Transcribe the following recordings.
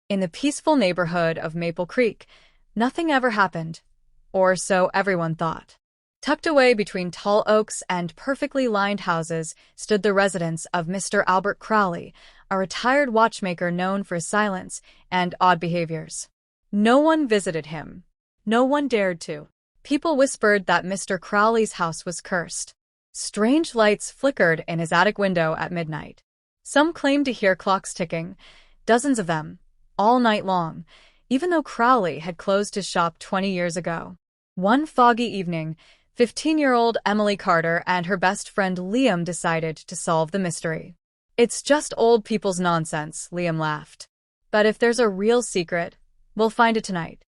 In the peaceful neighborhood of Maple Creek, nothing ever happened, or so everyone thought. Tucked away between tall oaks and perfectly lined houses stood the residence of Mr. Albert Crowley, a retired watchmaker known for his silence and odd behaviors. No one visited him. No one dared to. People whispered that Mr. Crowley's house was cursed. Strange lights flickered in his attic window at midnight. Some claimed to hear clocks ticking, dozens of them, all night long, even though Crowley had closed his shop 20 years ago. One foggy evening, 15-year-old Emily Carter and her best friend Liam decided to solve the mystery. "It's just old people's nonsense," Liam laughed. "But if there's a real secret, we'll find it tonight."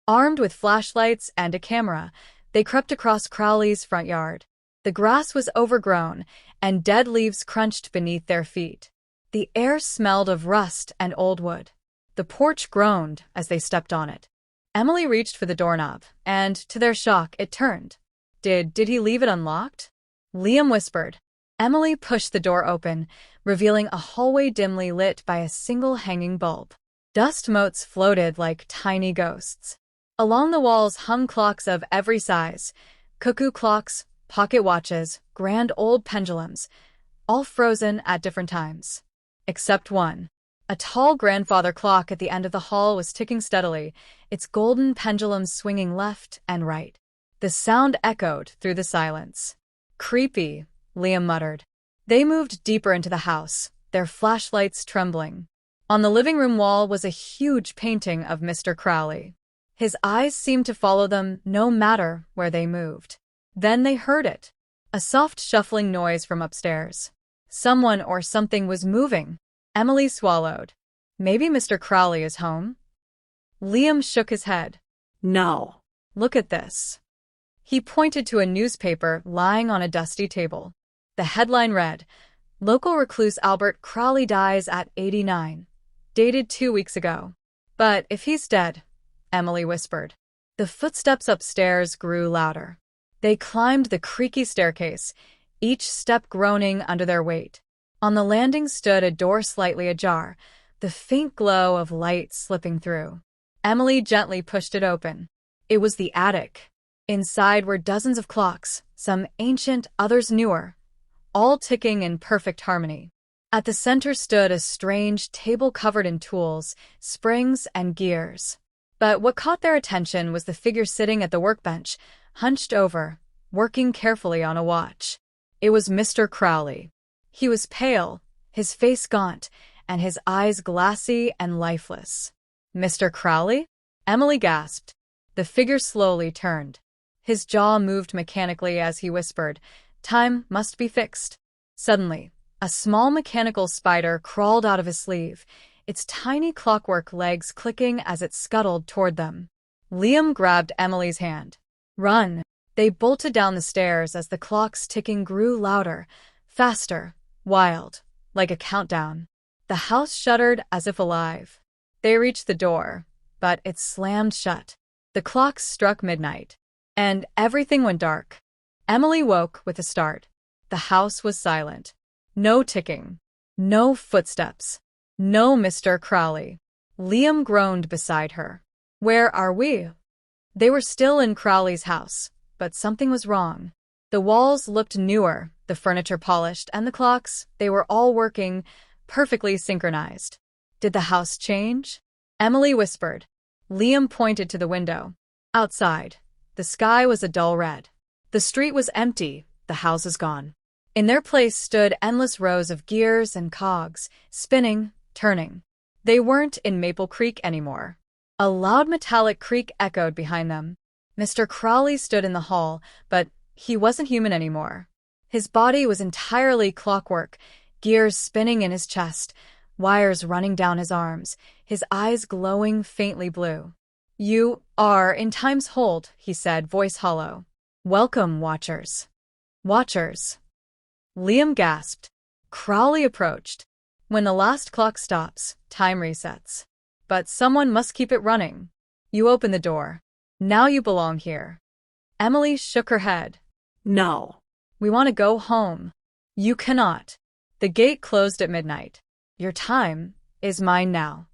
Armed with flashlights and a camera, they crept across Crowley's front yard. The grass was overgrown, and dead leaves crunched beneath their feet. The air smelled of rust and old wood. The porch groaned as they stepped on it. Emily reached for the doorknob, and, to their shock, it turned. Did he leave it unlocked?" Liam whispered. Emily pushed the door open, revealing a hallway dimly lit by a single hanging bulb. Dust motes floated like tiny ghosts. Along the walls hung clocks of every size, cuckoo clocks, pocket watches, grand old pendulums, all frozen at different times. Except one. A tall grandfather clock at the end of the hall was ticking steadily, its golden pendulum swinging left and right. The sound echoed through the silence. "Creepy," Liam muttered. They moved deeper into the house, their flashlights trembling. On the living room wall was a huge painting of Mr. Crowley. His eyes seemed to follow them no matter where they moved. Then they heard it. A soft shuffling noise from upstairs. Someone or something was moving. Emily swallowed. "Maybe Mr. Crowley is home?" Liam shook his head. "No. "Look at this." He pointed to a newspaper lying on a dusty table. The headline read, "Local recluse Albert Crowley dies at 89. Dated 2 weeks ago." "But if he's dead," Emily whispered. The footsteps upstairs grew louder. They climbed the creaky staircase, each step groaning under their weight. On the landing stood a door slightly ajar, the faint glow of light slipping through. Emily gently pushed it open. It was the attic. Inside were dozens of clocks, some ancient, others newer, all ticking in perfect harmony. At the center stood a strange table covered in tools, springs, and gears. But what caught their attention was the figure sitting at the workbench, hunched over, working carefully on a watch. It was Mr. Crowley. He was pale, his face gaunt, and his eyes glassy and lifeless. "Mr. Crowley?" Emily gasped. The figure slowly turned. His jaw moved mechanically as he whispered, "Time must be fixed." Suddenly, a small mechanical spider crawled out of his sleeve, its tiny clockwork legs clicking as it scuttled toward them. Liam grabbed Emily's hand. "Run!" They bolted down the stairs as the clock's ticking grew louder, faster, wild, like a countdown. The house shuddered as if alive. They reached the door, but it slammed shut. The clocks struck midnight, and everything went dark. Emily woke with a start. The house was silent. No ticking. No footsteps. No Mr. Crowley. Liam groaned beside her. "Where are we?" They were still in Crowley's house, but something was wrong. The walls looked newer, the furniture polished, and the clocks, they were all working, perfectly synchronized. Did the house change? Emily whispered. Liam pointed to the window. Outside, the sky was a dull red. The street was empty, the houses gone. In their place stood endless rows of gears and cogs, spinning, turning. They weren't in Maple Creek anymore. A loud metallic creak echoed behind them. Mr. Crowley stood in the hall, but he wasn't human anymore. His body was entirely clockwork, gears spinning in his chest, wires running down his arms, his eyes glowing faintly blue. "You are in time's hold," he said, voice hollow. "Welcome, watchers." "Watchers." Liam gasped. Crowley approached. When the last clock stops, time resets. But someone must keep it running. You open the door. Now you belong here. Emily shook her head. "No. We want to go home." "You cannot. The gate closed at midnight. Your time is mine now."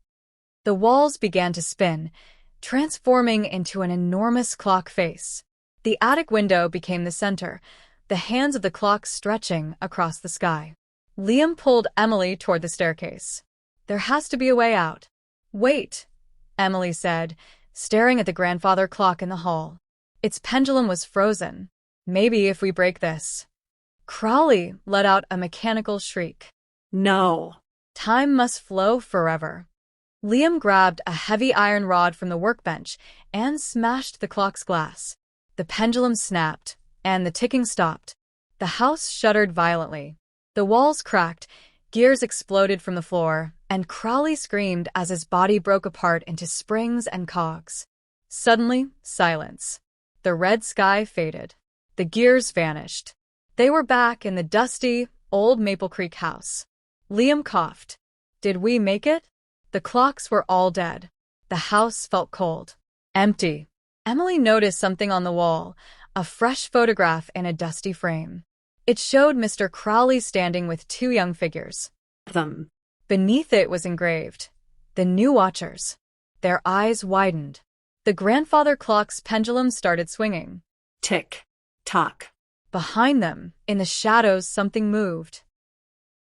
The walls began to spin, transforming into an enormous clock face. The attic window became the center, the hands of the clock stretching across the sky. Liam pulled Emily toward the staircase. There has to be a way out. Wait, Emily said, staring at the grandfather clock in the hall. Its pendulum was frozen. Maybe if we break this. Crowley let out a mechanical shriek. No. Time must flow forever. Liam grabbed a heavy iron rod from the workbench and smashed the clock's glass. The pendulum snapped, and the ticking stopped. The house shuddered violently. The walls cracked, gears exploded from the floor, and Crowley screamed as his body broke apart into springs and cogs. Suddenly, silence. The red sky faded. The gears vanished. They were back in the dusty, old Maple Creek house. Liam coughed. Did we make it? The clocks were all dead. The house felt cold. Empty. Emily noticed something on the wall, a fresh photograph in a dusty frame. It showed Mr. Crowley standing with two young figures. Them. Beneath it was engraved, "The New Watchers." Their eyes widened. The grandfather clock's pendulum started swinging. Tick. Tock. Behind them, in the shadows, something moved.